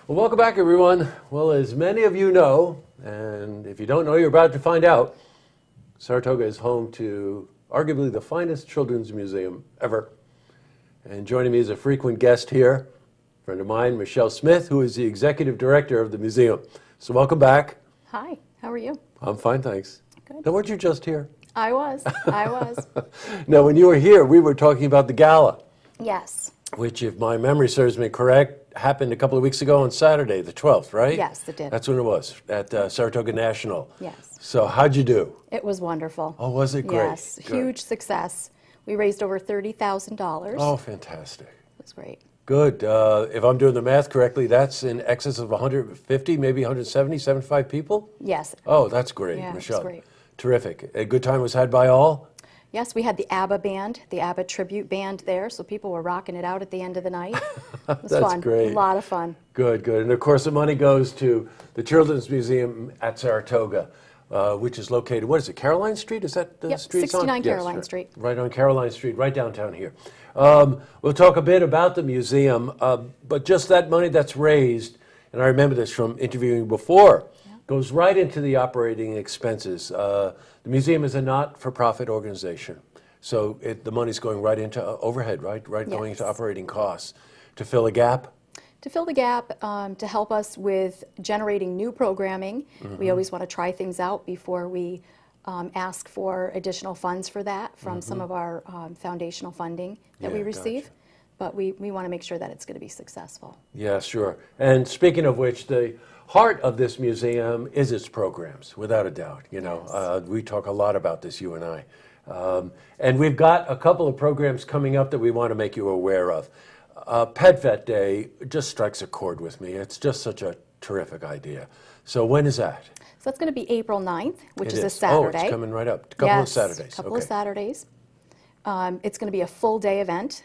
Well, welcome back, everyone. Well, as many of you know, and if you don't know, you're about to find out, Saratoga is home to arguably the finest children's museum ever. And joining me is a frequent guest here, a friend of mine, Michelle Smith, who is the executive director of the museum. So welcome back. Hi, how are you? I'm fine, thanks. Good. Now, weren't you just here? I was. Now, when you were here, we were talking about the gala. Yes. Which, if my memory serves me correct, happened a couple of weeks ago on Saturday, the 12th, right? Yes, it did. That's when it was, at Saratoga National. Yes. So how'd you do? It was wonderful. Oh, was it great? Yes, Good. huge success. We raised over $30,000. Oh, fantastic. It was great. Good. If I'm doing the math correctly, that's in excess of 150, maybe 170, 75 people? Yes. Oh, that's great, Yeah, Michelle. it's great. Terrific. A good time was had by all? Yes, we had the ABBA band, the ABBA tribute band there, so people were rocking it out at the end of the night. It was That's fun. great. A lot of fun. Good, good. And of course, the money goes to the Children's Museum at Saratoga, which is located, what is it, Caroline Street? Is that the Yep, street? 69 Caroline right, Street. Right on Caroline Street, right downtown here. We'll talk a bit about the museum, but just that money that's raised, and I remember this from interviewing before, goes right into the operating expenses. The museum is a not-for-profit organization. So the money's going right into overhead, right? Going into Yes. operating costs to fill a gap? To fill the gap, to help us with generating new programming. We always want to try things out before we ask for additional funds for that from some of our foundational funding that we receive. Gotcha. But we want to make sure that it's going to be successful. Yeah, sure. And speaking of which, the heart of this museum is its programs, without a doubt. You know, Yes. we talk a lot about this, you and I. And we've got a couple of programs coming up that we want to make you aware of. Pet Vet Day just strikes a chord with me. It's just such a terrific idea. So when is that? So that's going to be April 9th, which It is a Oh, Saturday. it's coming right up. A couple of Saturdays. A couple Okay. of Saturdays. It's going to be a full day event,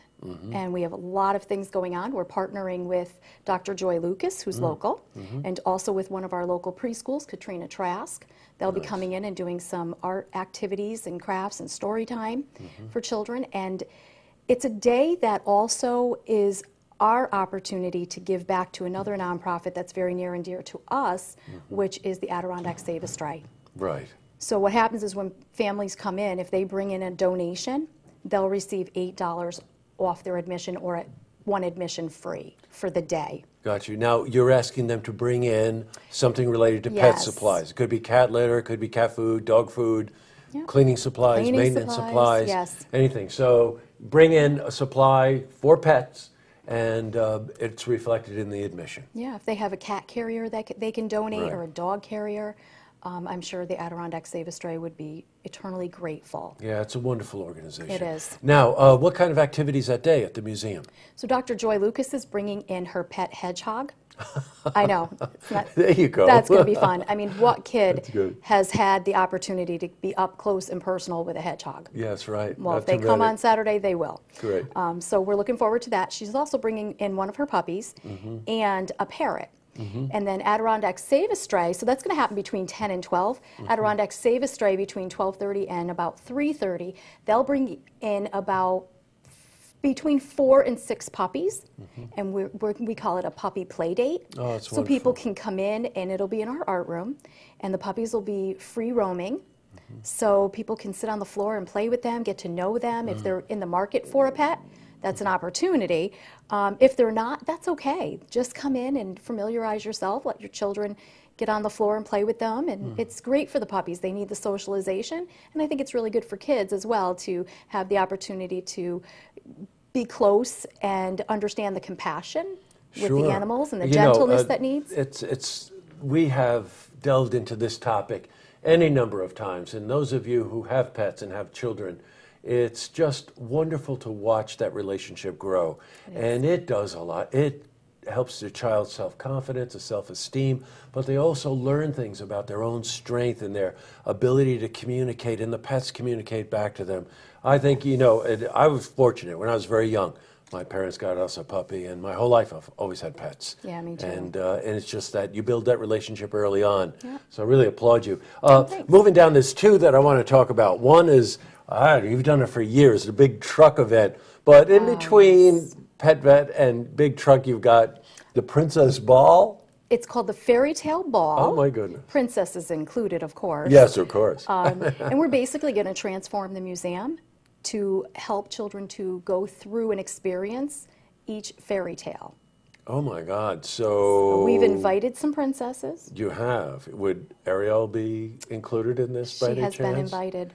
and we have a lot of things going on. We're partnering with Dr. Joy Lucas, who's local, and also with one of our local preschools, Katrina Trask. They'll be coming in and doing some art activities and crafts and story time for children. And it's a day that also is our opportunity to give back to another nonprofit that's very near and dear to us, which is the Adirondack Save a Stray. Right. So what happens is when families come in, if they bring in a donation, they'll receive $8 off their admission or at one admission free for the day. Got you. Now, you're asking them to bring in something related to pet Yes. supplies. It could be cat litter, it could be cat food, dog food, Yep. cleaning supplies, Cleaning maintenance supplies, yes. anything. So bring in a supply for pets, and it's reflected in the admission. Yeah, if they have a cat carrier that they can donate Right. or a dog carrier, I'm sure the Adirondack Save a Stray would be eternally grateful. Yeah, it's a wonderful organization. It is. Now, what kind of activities that day at the museum? So Dr. Joy Lucas is bringing in her pet hedgehog. I know. It's not, There you go. That's going to be fun. I mean, what kid That's good. has had the opportunity to be up close and personal with a hedgehog? Yes, right. Well, Not if they too come many. on Saturday, they will. Great. So we're looking forward to that. She's also bringing in one of her puppies and a parrot. And then Adirondack Save a Stray, so that's going to happen between 10 and 12. Adirondack Save a Stray between 12:30 and about 3:30. They'll bring in about between 4 and 6 puppies, and we call it a puppy play date. Oh, that's so people wonderful. can come in, and it'll be in our art room, and the puppies will be free roaming. So people can sit on the floor and play with them, get to know them. If they're in the market for a pet, that's an opportunity. If they're not, that's okay. Just come in and familiarize yourself. Let your children get on the floor and play with them. And it's great for the puppies. They need the socialization. And I think it's really good for kids as well to have the opportunity to be close and understand the compassion with the animals and the gentleness that needs. We have delved into this topic any number of times, and those of you who have pets and have children, it's just wonderful to watch that relationship grow. And it does a lot. It helps their child's self-confidence, self-esteem, but they also learn things about their own strength and their ability to communicate, and the pets communicate back to them. I think, I was fortunate when I was very young. My parents got us a puppy, and my whole life I've always had pets. Yeah, me too. And it's just that you build that relationship early on. Yeah. So I really applaud you. Thanks. Moving down, there's two that I want to talk about. One is, you've done it for years, the big truck event. But in between Pet Vet and Big Truck, you've got the Princess Ball. It's called the Fairy Tale Ball. Oh my goodness. Princess is included, of course. Yes, of course. And we're basically going to transform the museum to help children to go through and experience each fairy tale. Oh my God, so... We've invited some princesses. You have. Would Ariel be included in this by any chance? She has been invited.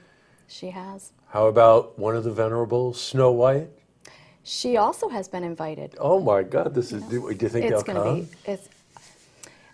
She has. How about one of the venerable Snow White? She also has been invited. Oh my God, this is... Do you think they'll come?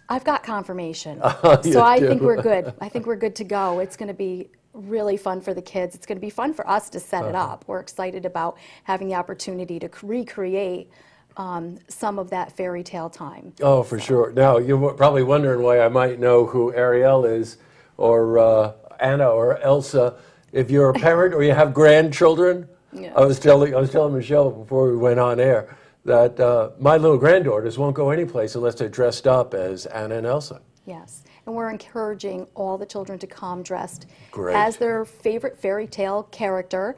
I've got confirmation. You So I do? think we're good. I think we're good to go. It's going to be really fun for the kids. It's going to be fun for us to set it up. We're excited about having the opportunity to recreate some of that fairy tale time. Oh, for sure. Now, you're probably wondering why I might know who Ariel is, or Anna, or Elsa. If you're a parent or you have grandchildren, Yeah. I was telling Michelle before we went on air that my little granddaughters won't go anyplace unless they're dressed up as Anna and Elsa. Yes, and we're encouraging all the children to come dressed Great. as their favorite fairy tale character.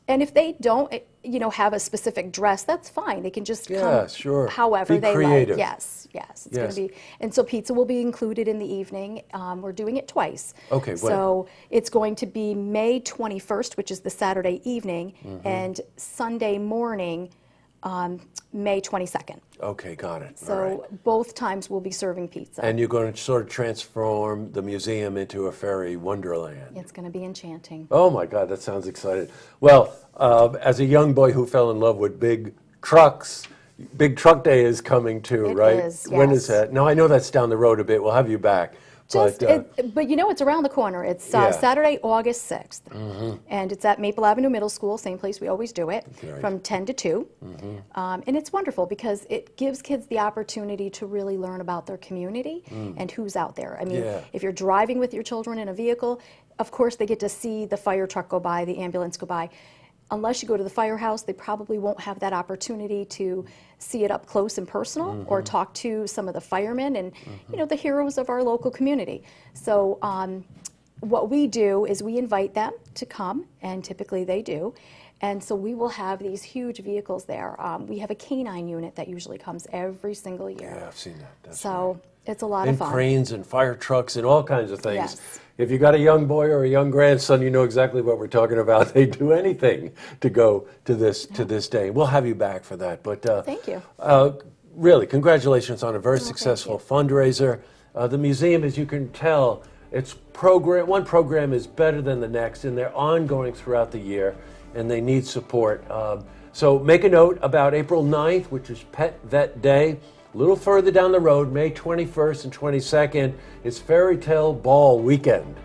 And if they don't, have a specific dress, that's fine. They can just Yeah, come sure. however Be they creative. like. Yes, yes. It's Yes. going to be, and so pizza will be included in the evening. We're doing it twice. Okay, when? So it's going to be May 21st, which is the Saturday evening, and Sunday morning, May 22nd. Okay, got it. So All right. both times we'll be serving pizza. And you're going to sort of transform the museum into a fairy wonderland. It's going to be enchanting. Oh my God, that sounds exciting. Well, as a young boy who fell in love with big trucks, Big Truck Day is coming too, It right? is, When is yes. that? Now, I know that's down the road a bit. We'll have you back. But it's around the corner. It's Yeah. Saturday, August 6th. And it's at Maple Avenue Middle School, same place we always do it, Great. from 10 to 2. And it's wonderful because it gives kids the opportunity to really learn about their community and who's out there. I mean, Yeah. if you're driving with your children in a vehicle, of course they get to see the fire truck go by, the ambulance go by. Unless you go to the firehouse, they probably won't have that opportunity to see it up close and personal or talk to some of the firemen and the heroes of our local community. So what we do is we invite them to come, and typically they do. And so we will have these huge vehicles there. We have a canine unit that usually comes every single year. Yeah, I've seen that. That's So it's a lot right. of And fun. cranes and fire trucks and all kinds of things. Yes. If you got a young boy or a young grandson, you know exactly what we're talking about. They do anything to go to this day. We'll have you back for that. But Thank you. Really, congratulations on a very thank successful fundraiser. The museum, as you can tell, one program is better than the next, and they're ongoing throughout the year, and they need support. So make a note about April 9th, which is Pet Vet Day. A little further down the road, May 21st and 22nd, is Fairy Tale Ball Weekend.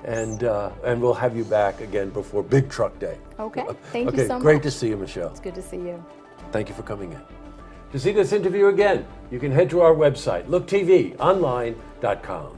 Yes. And we'll have you back again before Big Truck Day. Okay, thank you Okay, so much. great to see you, Michelle. It's good to see you. Thank you for coming in. To see this interview again, you can head to our website, looktvonline.com.